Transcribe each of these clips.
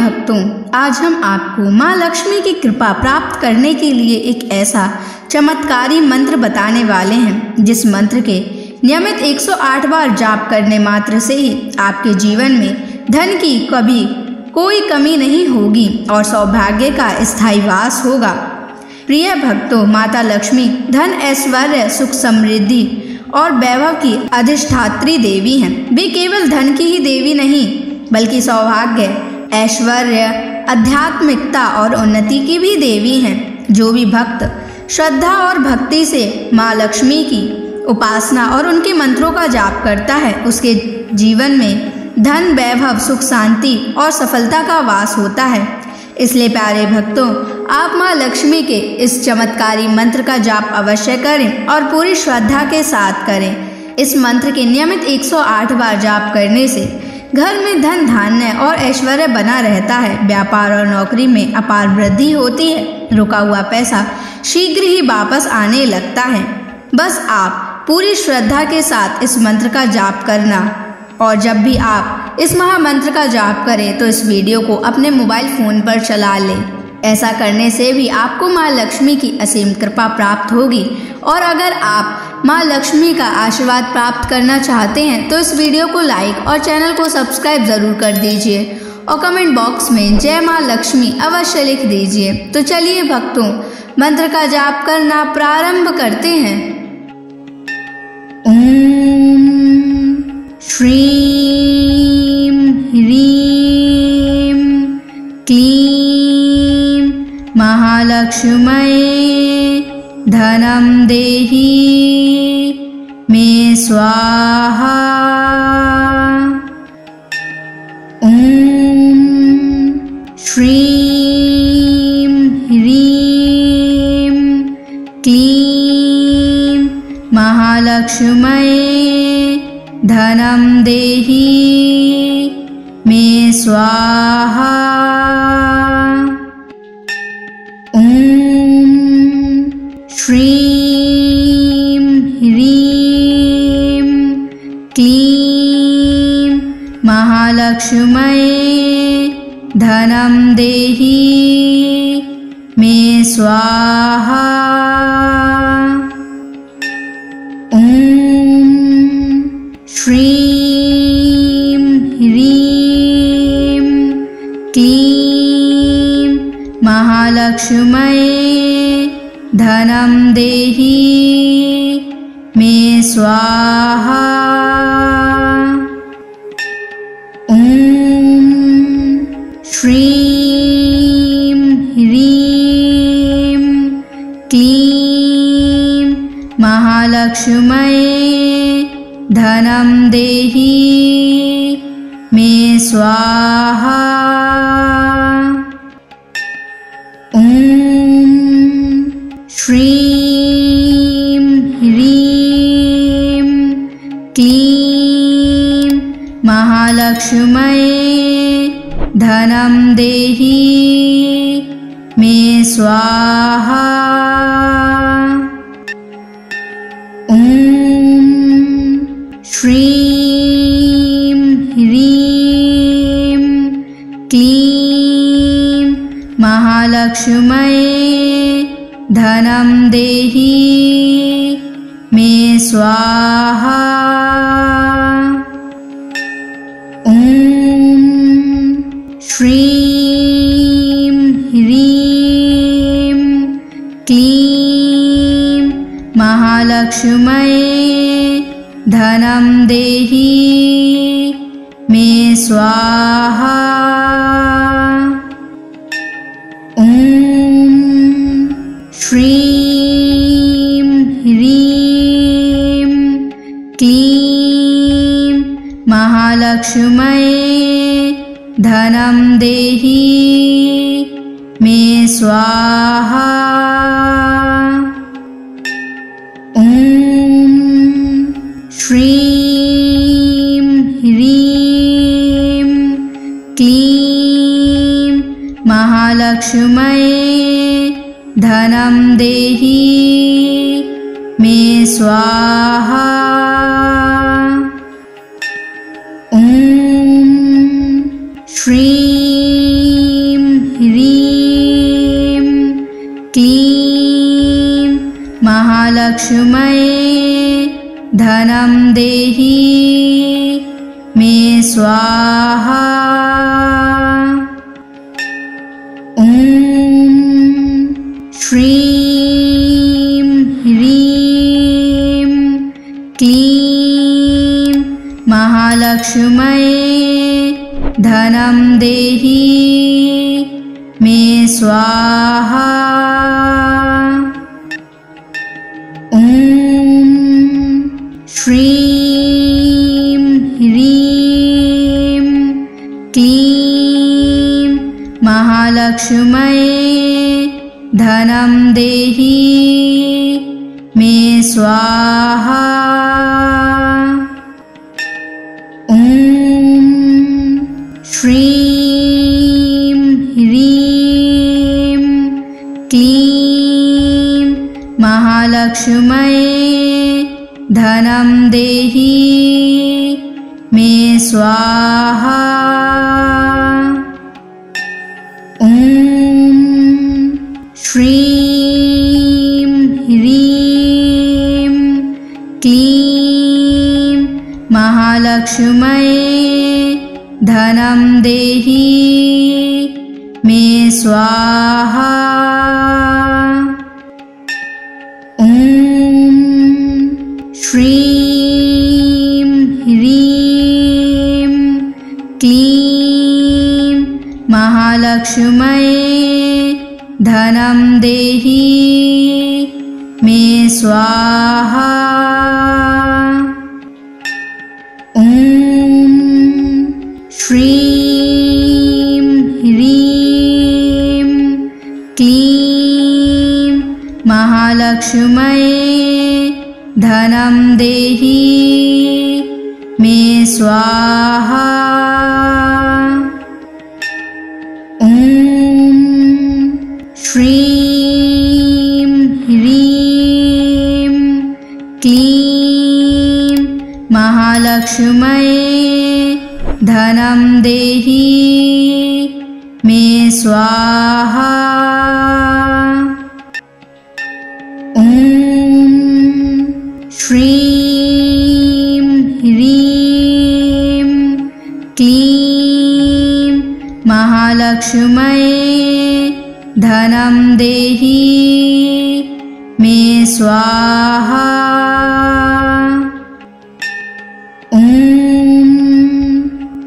भक्तों, आज हम आपको माँ लक्ष्मी की कृपा प्राप्त करने के लिए एक ऐसा चमत्कारी मंत्र बताने वाले हैं, जिस मंत्र के नियमित 108 बार जाप करने मात्र से ही आपके जीवन में धन की कभी कोई कमी नहीं होगी और सौभाग्य का स्थायी वास होगा। प्रिय भक्तों, माता लक्ष्मी धन, ऐश्वर्य, सुख, समृद्धि और वैभव की अधिष्ठात्री देवी हैं। वे केवल धन की ही देवी नहीं, बल्कि सौभाग्य, ऐश्वर्य, आध्यात्मिकता और उन्नति की भी देवी हैं। जो भी भक्त श्रद्धा और भक्ति से माँ लक्ष्मी की उपासना और उनके मंत्रों का जाप करता है, उसके जीवन में धन, वैभव, सुख, शांति और सफलता का वास होता है। इसलिए प्यारे भक्तों, आप माँ लक्ष्मी के इस चमत्कारी मंत्र का जाप अवश्य करें और पूरी श्रद्धा के साथ करें। इस मंत्र के नियमित 108 बार जाप करने से घर में धन, धान्य और ऐश्वर्य बना रहता है। व्यापार और नौकरी में अपार वृद्धि होती है। रुका हुआ पैसा शीघ्र ही वापस आने लगता है। बस आप पूरी श्रद्धा के साथ इस मंत्र का जाप करना, और जब भी आप इस महामंत्र का जाप करें तो इस वीडियो को अपने मोबाइल फोन पर चला लें। ऐसा करने से भी आपको माँ लक्ष्मी की असीम कृपा प्राप्त होगी। और अगर आप माँ लक्ष्मी का आशीर्वाद प्राप्त करना चाहते हैं तो इस वीडियो को लाइक और चैनल को सब्सक्राइब जरूर कर दीजिए और कमेंट बॉक्स में जय माँ लक्ष्मी अवश्य लिख दीजिए। तो चलिए भक्तों, मंत्र का जाप करना प्रारंभ करते हैं। ओम श्रीं ह्रीं क्लीं महालक्ष्म्यै धनं देहि मे स्वाहा। ओम श्रीं ह्रीं क्लीं महालक्ष्म्यै धनं देहि मे स्वाहा। ओम श्रीं ह्रीं क्लीं महालक्ष्म्यै धनं देहि मे स्वाहा। ओम श्रीं ह्रीं क्लीं महालक्ष्म्यै धनं देहि मे स्वाहा। ओम श्रीं ह्रीं क्लीं महालक्ष्म्यै धनं देहि मे स्वाहा। ओम श्रीं ह्रीं क्लीं महालक्ष्म्यै धनं देहि मे स्वाहा। ओम श्रीं ह्रीं क्लीं महालक्ष्म्यै धनं देहि मे स्वाहा। ओम श्रीं ह्रीं क्लीं महालक्ष्म्यै धनं देहि मे स्वाहा। ओम श्रीं ह्रीं क्लीं महालक्ष्म्यै धनं देहि मे स्वाहा। ओम श्रीं ह्रीं क्लीं महालक्ष्म्यै धनं देहि मे स्वाहा। ओम श्रीं महालक्ष्म्यै धनं देहि मे स्वाहा। ॐ श्रीं ह्रीं क्लीं महालक्ष्म्यै धनं देहि मे स्वाहा। ॐ श्रीं ह्रीं क्लीं महालक्ष्म्यै धनं देहि मे स्वाहा। ॐ श्रीं ह्रीं क्लीं महालक्ष्म्यै धनं देहि मे स्वाहा। ॐ श्रीं ह्रीं क्लीं महालक्ष्म्यै धनं देहि मे स्वाहा। ॐ श्रीं ह्रीं क्लीं महालक्ष्म्यै धनं देहि मे स्वाहा। ॐ श्रीं ह्रीं क्लीं महालक्ष्म्यै धनं देहि मे स्वाहा। ॐ श्रीं ह्रीं क्लीं महालक्ष्म्यै धनं देहि मे स्वाहा। ॐ श्रीं ह्रीं क्लीं महालक्ष्म्यै धनं देहि मे स्वाहा। ॐ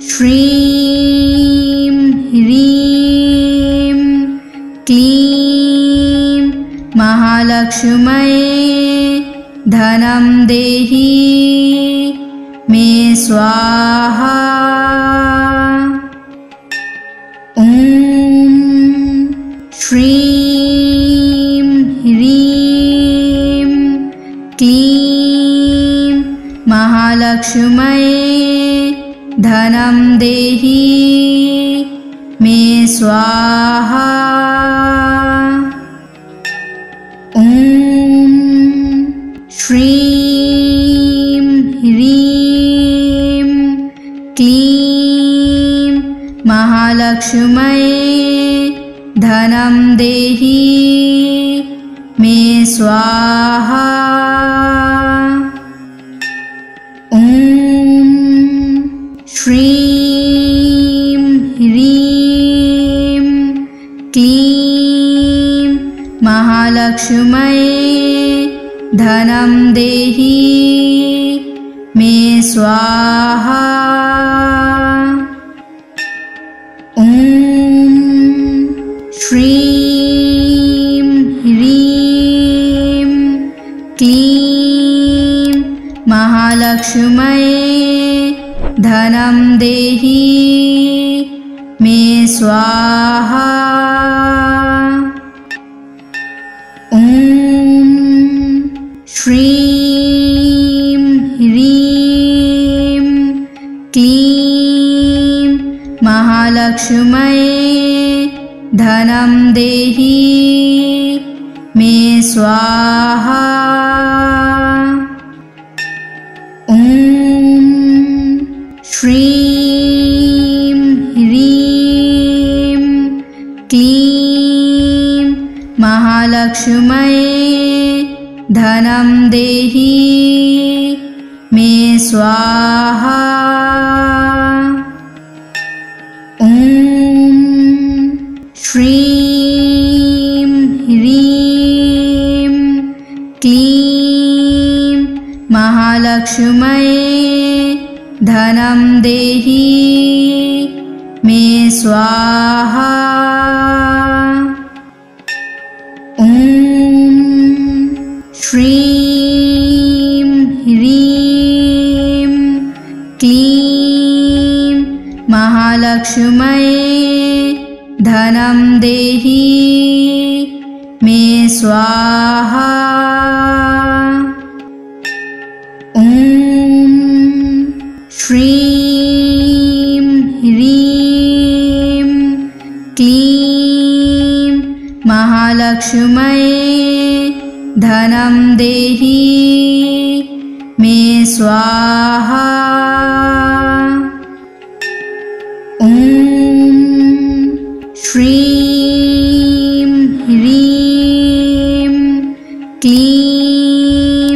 श्रीं ह्रीं क्लीं महालक्ष्म्यै धनं देहि मे स्वाहा। ॐ श्रीं ह्रीं क्लीं महालक्ष्म्यै धनं देहि मे स्वाहा। ॐ श्रीं ह्रीं क्लीं महालक्ष्म्यै धनं देहि मे स्वाहा। ॐ श्रीं ह्रीं क्लीं महालक्ष्म्यै धनं देहि मे स्वाहा। ॐ श्रीं ह्रीं क्लीं महालक्ष्म्यै धनं देहि मे स्वाहा। ॐ श्रीं ह्रीं क्लीं महालक्ष्म्यै धनं देहि मे स्वाहा। ॐ श्रीं ह्रीं क्लीं महालक्ष्म्यै धनं देहि मे स्वाहा। ॐ श्रीं ह्रीं क्लीं महालक्ष्म्यै धनं देहि मे स्वाहा। ॐ श्रीं ह्रीं क्लीं महालक्ष्म्यै धनं देहि मे स्वाहा। ॐ श्रीं ह्रीं क्लीं महालक्ष्म्यै धनं देहि मे स्वाहा। ॐ श्रीं ह्रीं क्लीं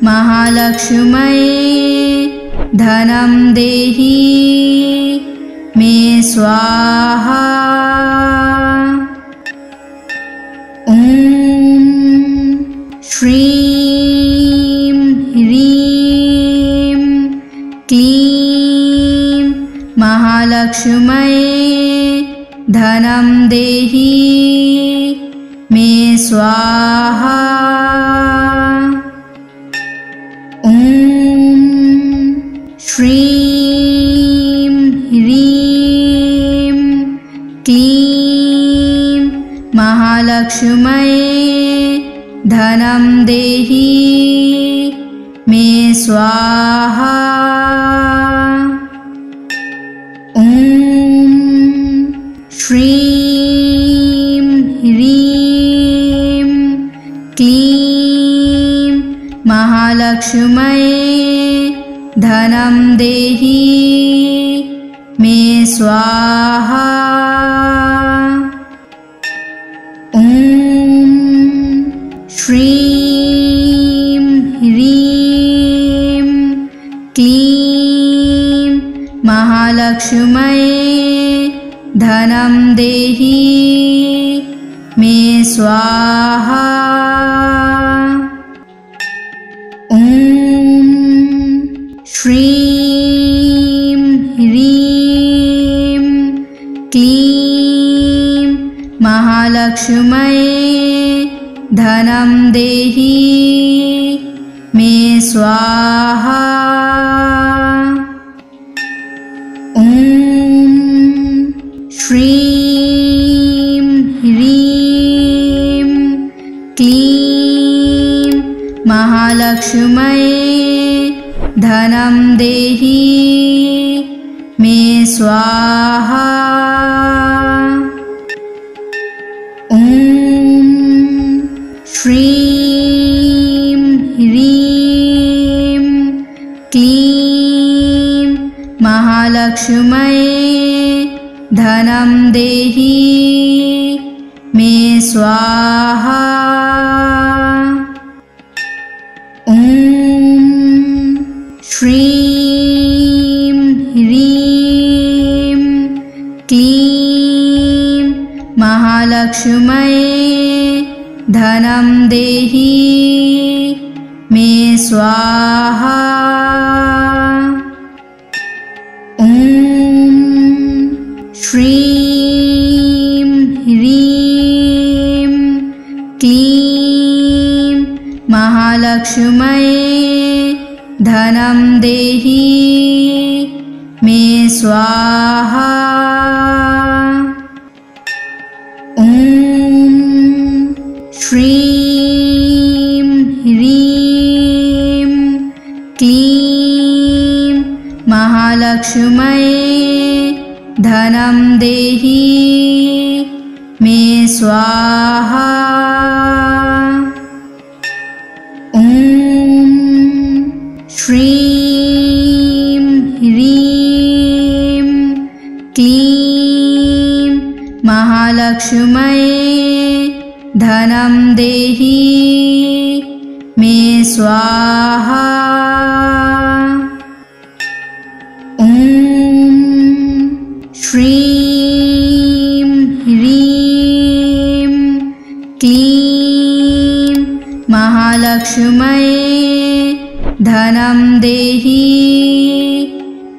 महालक्ष्म्यै धनं देहि मे स्वाहा। ॐ श्रीं ह्रीं क्लीं महालक्ष्म्यै धनं देहि मे स्वाहा। ॐ श्रीं ह्रीं क्लीं महालक्ष्म्यै धनं देहि मे स्वाहा। ॐ श्रीं ह्रीं क्लीं महालक्ष्म्यै धनं देहि मे स्वाहा। ॐ श्रीं ह्रीं क्लीं महालक्ष्म्यै धनं देहि मे स्वाहा। ॐ श्रीं ह्रीं क्लीं महालक्ष्म्यै धनं देहि मे स्वाहा। ॐ श्रीं ह्रीं क्लीं महालक्ष्म्यै धनं देहि मे स्वाहा। ॐ श्रीं ह्रीं क्लीं महालक्ष्म्यै धनं देहि मे स्वाहा। ॐ श्रीं ह्रीं क्लीं महालक्ष्म्यै धनं देहि मे स्वाहा। ॐ श्रीं ह्रीं क्लीं महालक्ष्म्यै धनं देहि मे स्वाहा। ॐ श्रीं ह्रीं क्लीं महालक्ष्म्यै धनं देहि मे स्वाहा। ॐ श्रीं ह्रीं क्लीं महालक्ष्म्यै धनं देहि मे स्वाहा। ॐ श्रीं ह्रीं क्लीं महालक्ष्म्यै धनं देहि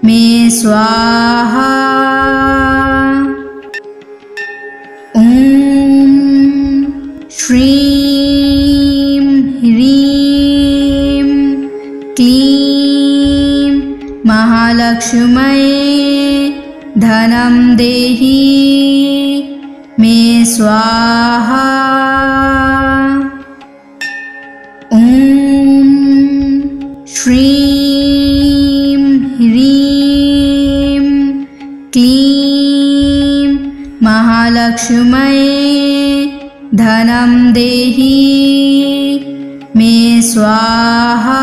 मे स्वाहा। ॐ श्रीं ह्रीं क्लीं महालक्ष्म्यै धनं देहि मे स्वाहा। ॐ श्रीं ह्रीं क्लीं महालक्ष्म्यै धनं देहि मे स्वाहा।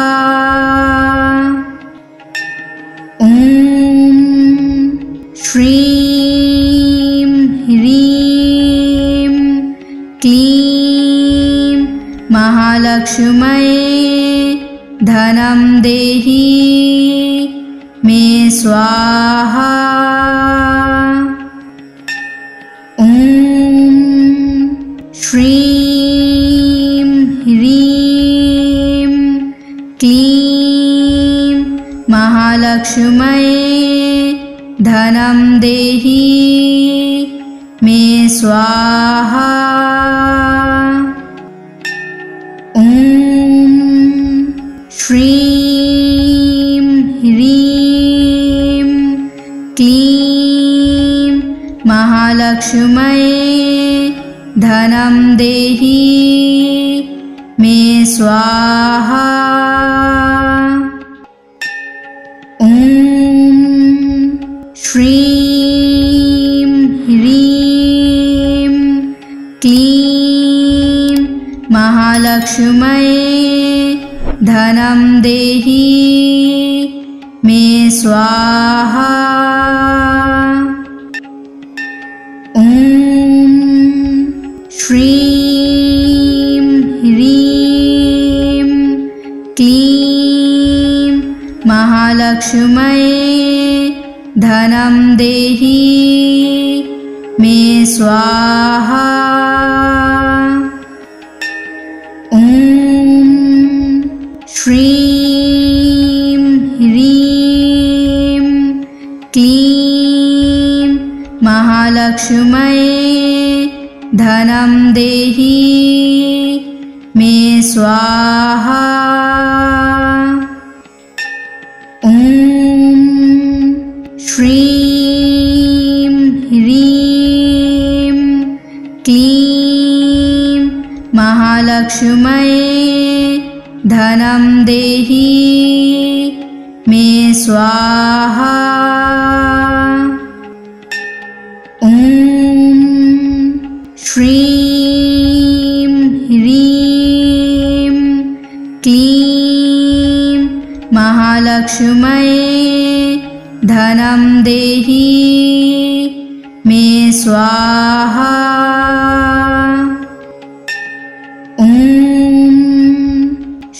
ॐ श्रीं ह्रीं क्लीं महालक्ष्म्यै धनं देहि मे स्वाहा। ॐ श्रीं ह्रीं क्लीं महालक्ष्म्यै धनं देहि मे स्वाहा। ॐ श्रीं ह्रीं क्लीं महालक्ष्म्यै धनं देहि मे स्वाहा। ॐ श्रीं ह्रीं क्लीं महालक्ष्म्यै धनं देहि मे स्वाहा। ॐ श्रीं ह्रीं क्लीं महालक्ष्म्यै धनं देहि मे स्वाहा। ॐ श्रीं ह्रीं क्लीं महालक्ष्म्यै धनं देहि मे स्वाहा। ॐ श्रीं ह्रीं क्लीं महालक्ष्म्यै धनं देहि मे स्वाहा। ॐ श्रीं ह्रीं क्लीं महालक्ष्म्यै धनं देहि मे स्वाहा। ॐ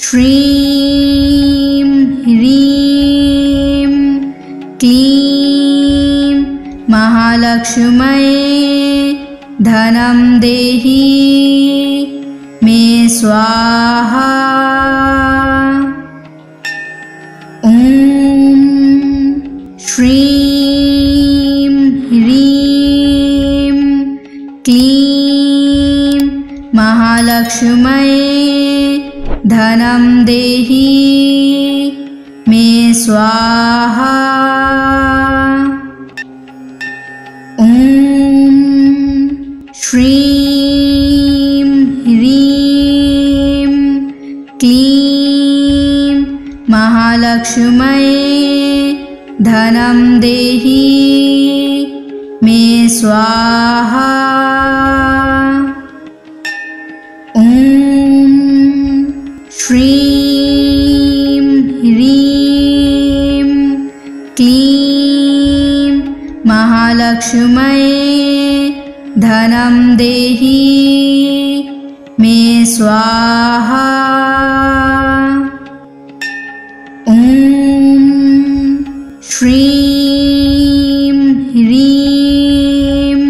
श्रीं ह्रीं क्लीं महालक्ष्म्यै धनं देहि मे स्वाहा। ॐ श्रीं ह्रीं क्लीं महालक्ष्म्यै धनं देहि मे स्वाहा। ॐ श्रीं ह्रीं क्लीं महालक्ष्म्यै धनं देहि मे स्वाहा। ॐ श्रीं ह्रीं क्लीं महालक्ष्म्यै धनं देहि मे स्वाहा। श्रीं ह्रीं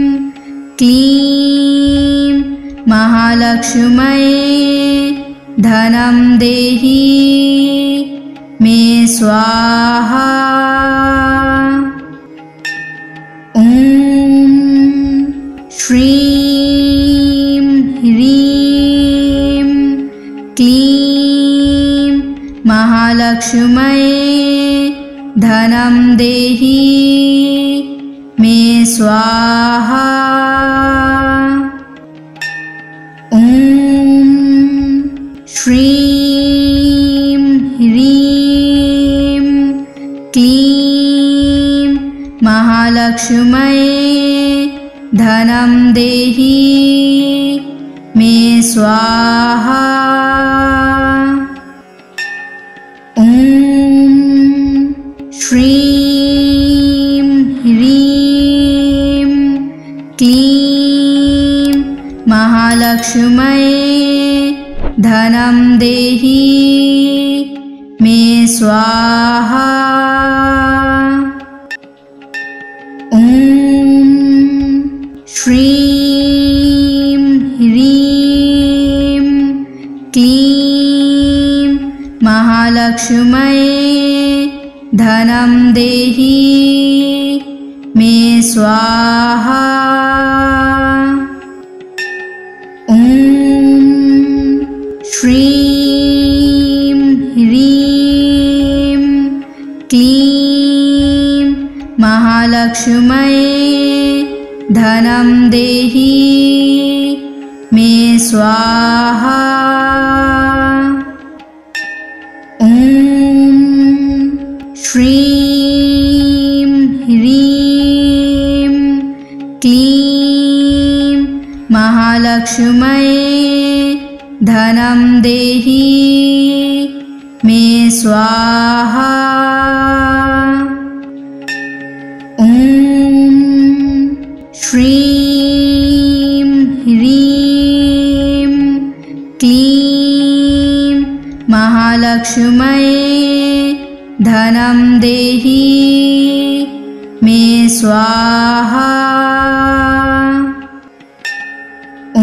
क्लीं महालक्ष्म्यै धनं देहि मे स्वाहा। ॐ श्रीं ह्रीं क्लीं महालक्ष्म्यै धनं देहि मे स्वाहा। ॐ श्रीं ह्रीं क्लीं महालक्ष्म्यै धनं देहि मे स्वाहा। ॐ श्रीं ह्रीं क्लीं महालक्ष्म्यै धनं देहि मे स्वाहा। ॐ श्रीं ह्रीं क्लीं महालक्ष्म्यै धनं देहि मे स्वाहा। ॐ श्रीं ह्रीं क्लीं महालक्ष्म्यै धनं देहि मे स्वाहा। ॐ श्रीं ह्रीं क्लीं महालक्ष्म्यै धनं देहि मे स्वाहा। ॐ श्रीं ह्रीं क्लीं महालक्ष्म्यै धनं देहि मे स्वाहा। ॐ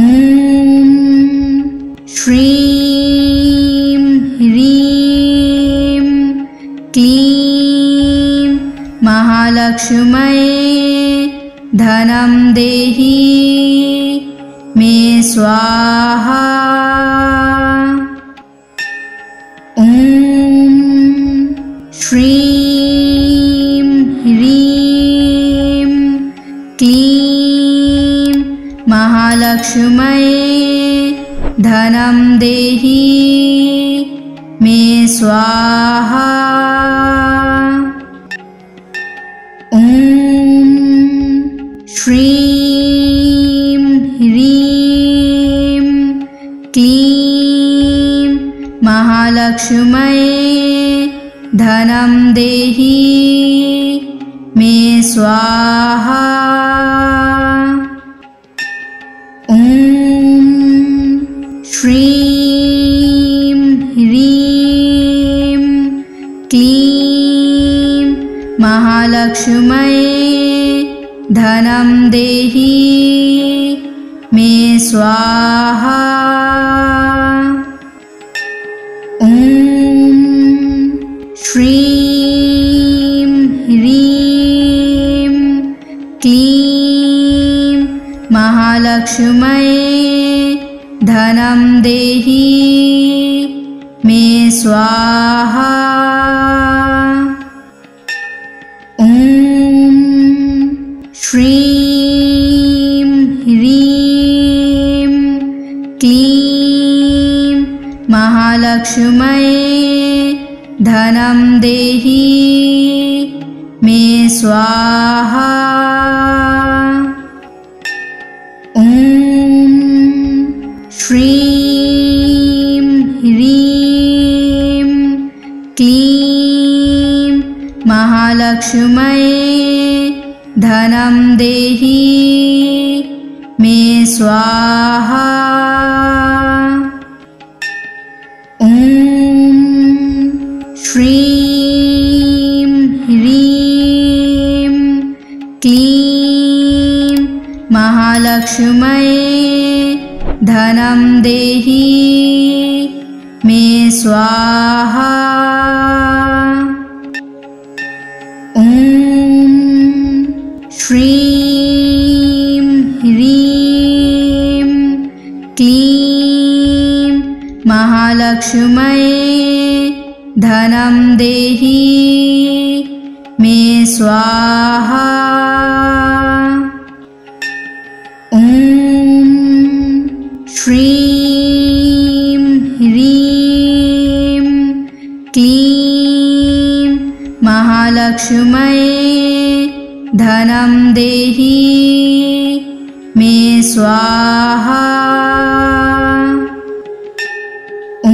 श्रीं ह्रीं क्लीं महालक्ष्म्यै धनं देहि मे स्वाहा। ॐ श्रीं ह्रीं क्लीं महालक्ष्म्यै धनं देहि मे स्वाहा। ॐ श्रीं ह्रीं क्लीं महालक्ष्म्यै धनं देहि मे स्वाहा। ॐ श्रीं ह्रीं क्लीं महालक्ष्म्यै धनं देहि मे स्वाहा। ॐ श्रीं ह्रीं क्लीं महालक्ष्म्यै धनं देहि मे स्वाहा। ॐ श्रीं ह्रीं क्लीं महालक्ष्म्यै धनं देहि मे स्वाहा। ॐ श्रीं ह्रीं क्लीं महालक्ष्म्यै धनं देहि मे स्वाहा। ॐ श्रीं ह्रीं महालक्ष्म्यै धनं देहि मे स्वाहा। ॐ श्रीं ह्रीं क्लीं महालक्ष्म्यै धनं देहि मे स्वाहा। ॐ श्रीं ह्रीं क्लीं महालक्ष्म्यै धनं देहि मे स्वाहा। ॐ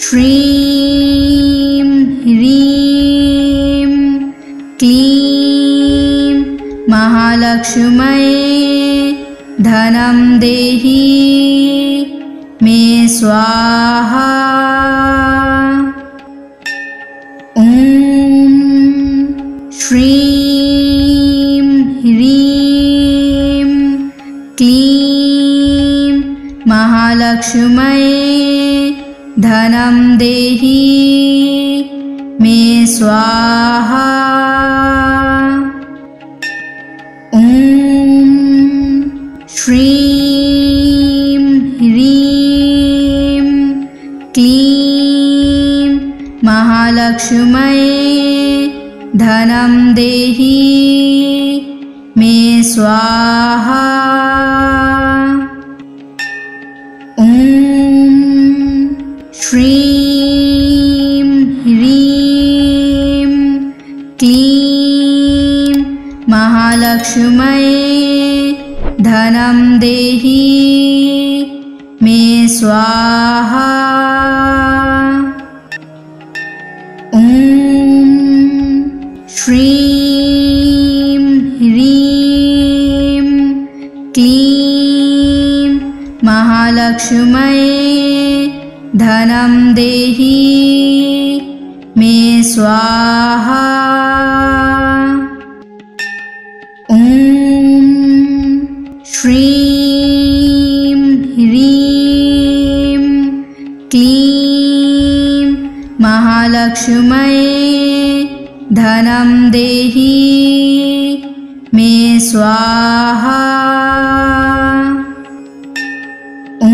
श्रीं ह्रीं क्लीं महालक्ष्म्यै धनं देहि मे स्वाहा। ॐ श्रीं ह्रीं क्लीं महालक्ष्म्यै धनं देहि मे स्वाहा। ॐ श्रीं ह्रीं क्लीं महालक्ष्म्यै धनं देहि मे स्वाहा। ॐ श्रीं ह्रीं क्लीं महालक्ष्म्यै धनं देहि मे स्वाहा। ॐ श्रीं ह्रीं क्लीं महालक्ष्म्यै धनं देहि मे स्वाहा। ॐ श्रीं ह्रीं क्लीं महालक्ष्म्यै धनं देहि मे स्वाहा। ॐ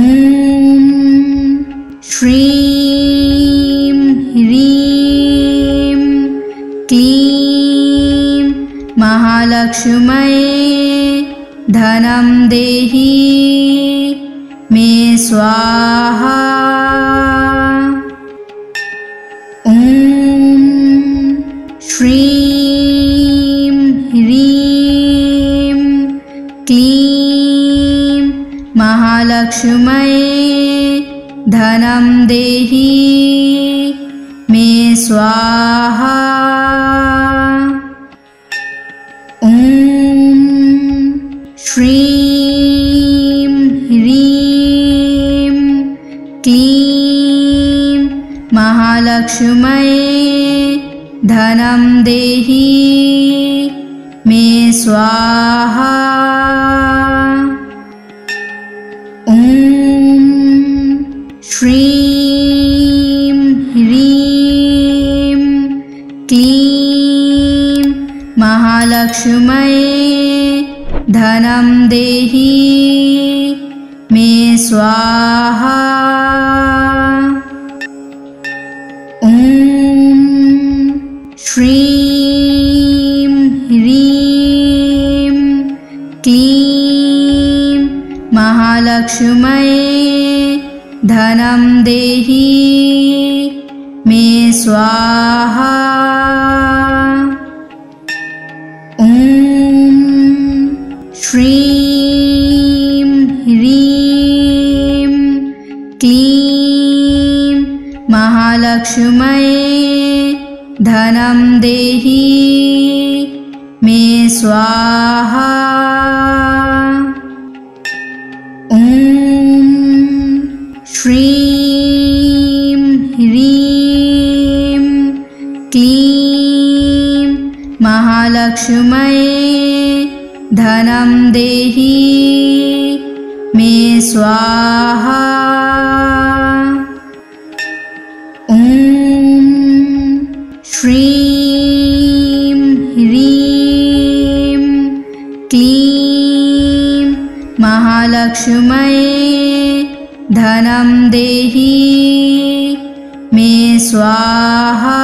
श्रीं ह्रीं क्लीं महालक्ष्म्यै धनं देहि मे स्वाहा। ॐ श्रीं ह्रीं क्लीं महालक्ष्म्यै धनं देहि मे स्वाहा। ॐ श्रीं ह्रीं क्लीं महालक्ष्म्यै धनं देहि मे स्वाहा। ॐ श्रीं ह्रीं क्लीं महालक्ष्म्यै धनं देहि मे स्वाहा। ॐ श्रीं ह्रीं क्लीं महालक्ष्म्यै धनं देहि मे स्वाहा। ॐ श्रीं ह्रीं क्लीं महालक्ष्म्यै धनं देहि मे स्वाहा। ॐ श्रीं ह्रीं क्लीं महालक्ष्म्यै धनं देहि मे स्वाहा। ॐ श्रीं ह्रीं क्लीं महालक्ष्म्यै धनं देहि मे स्वाहा।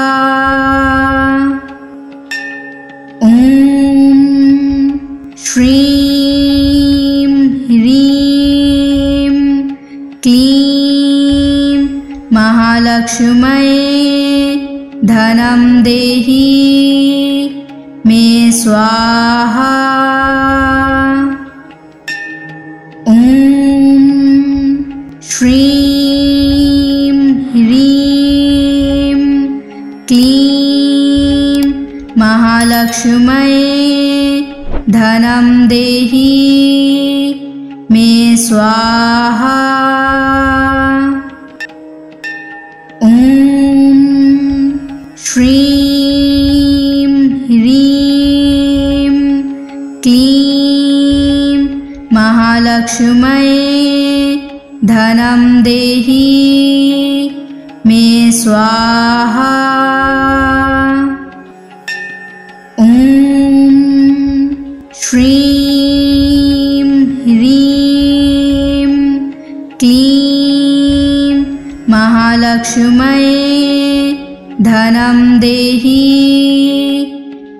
ॐ श्रीं ह्रीं क्लीं महालक्ष्म्यै धनं देहि मे स्वाहा। ॐ श्रीं ह्रीं क्लीं महालक्ष्म्यै धनं देहि मे स्वाहा। ॐ श्रीं ह्रीं क्लीं महालक्ष्म्यै धनं देहि मे स्वाहा। ॐ श्रीं ह्रीं क्लीं महालक्ष्म्यै धनं देहि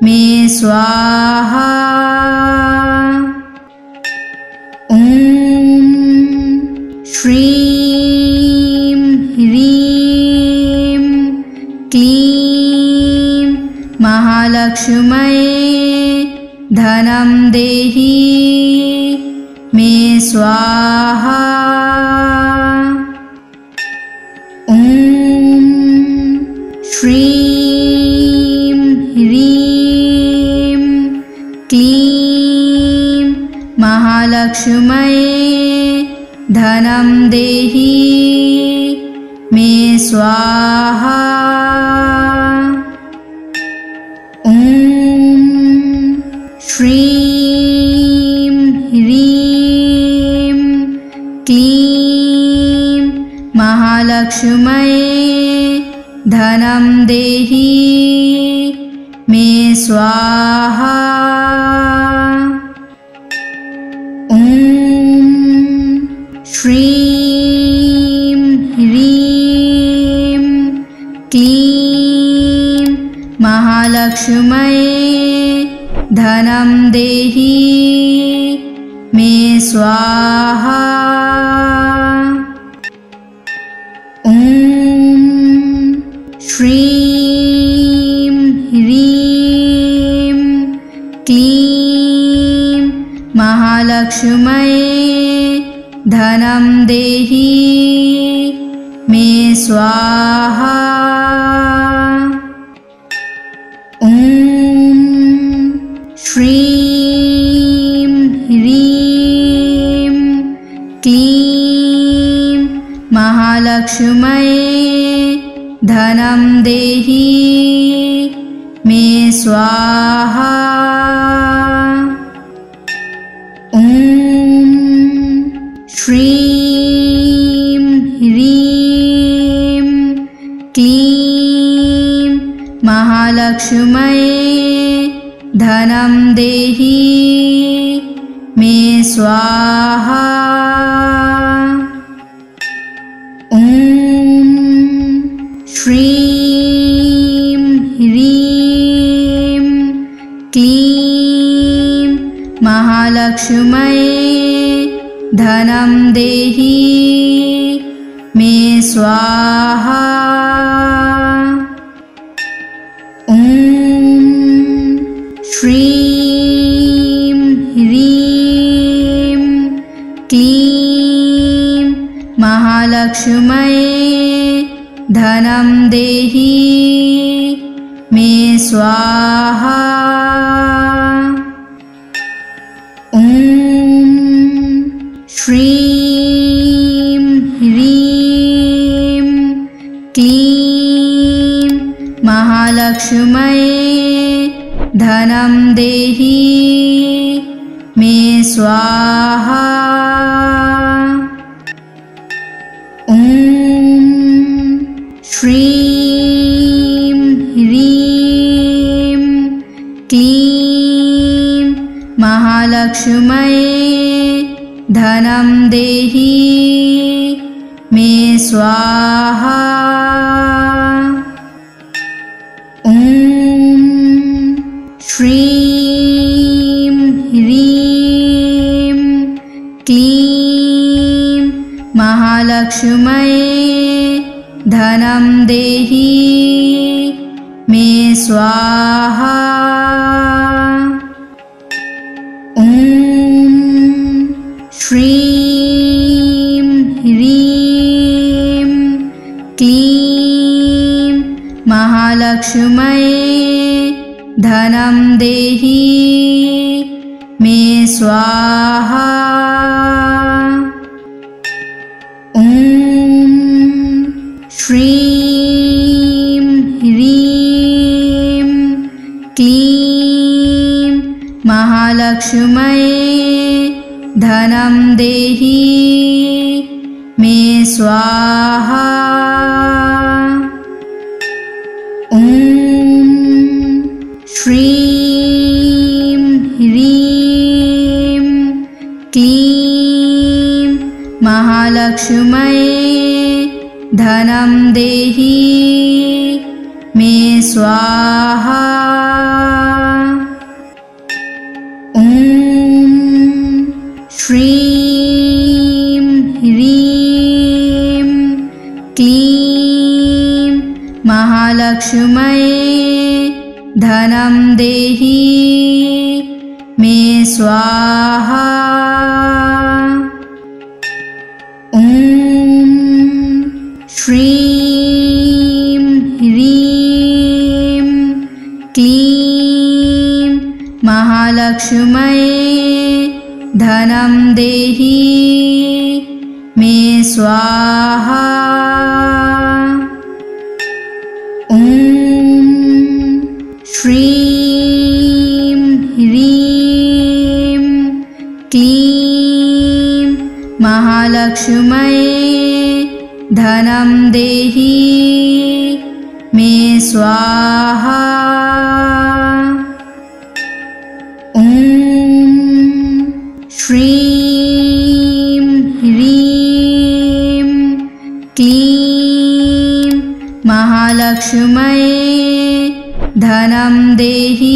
मे स्वाहा। ॐ श्रीं ह्रीं क्लीं महालक्ष्म्यै धनं देहि मे स्वाहा। ॐ श्रीं ह्रीं क्लीं महालक्ष्म्यै धनं देहि मे स्वाहा। ॐ श्रीं ह्रीं क्लीं महालक्ष्म्यै धनं देहि मे स्वाहा। ॐ श्रीं ह्रीं क्लीं महालक्ष्म्यै धनं देहि मे स्वाहा। ॐ श्रीं ह्रीं क्लीं महालक्ष्म्यै धनं देहि मे स्वाहा। ॐ श्रीं ह्रीं क्लीं महालक्ष्म्यै धनं देहि मे स्वाहा। ॐ श्रीं ह्रीं क्लीं महालक्ष्म्यै धनं देहि मे स्वाहा। ॐ श्रीं ह्रीं क्लीं महालक्ष्म्यै धनं देहि मे स्वाहा। ॐ श्रीं ह्रीं क्लीं महालक्ष्म्यै धनं देहि मे स्वाहा। ॐ श्रीं ह्रीं क्लीं महालक्ष्म्यै धनं देहि स्वाहा। ॐ श्रीं ह्रीं क्लीं महालक्ष्म्यै धनं देहि मे स्वाहा। ॐ श्रीं ह्रीं क्लीं महालक्ष्म्यै धनं देहि मे स्वाहा। ॐ श्रीं ह्रीं क्लीं महालक्ष्म्यै धनं देहि मे स्वाहा। ॐ श्रीं ह्रीं क्लीं महालक्ष्म्यै धनं देहि मे स्वाहा। ॐ श्रीं ह्रीं क्लीं महालक्ष्म्यै धनं देहि मे स्वाहा। ॐ श्रीं ह्रीं क्लीं महालक्ष्म्यै धनं देहि मे स्वाहा। ॐ श्रीं ह्रीं क्लीं महालक्ष्म्यै धनं देहि मे स्वाहा। ॐ श्रीं ह्रीं क्लीं महालक्ष्म्यै धनं देहि मे स्वाहा। ॐ श्रीं ह्रीं क्लीं महालक्ष्म्यै धनं देहि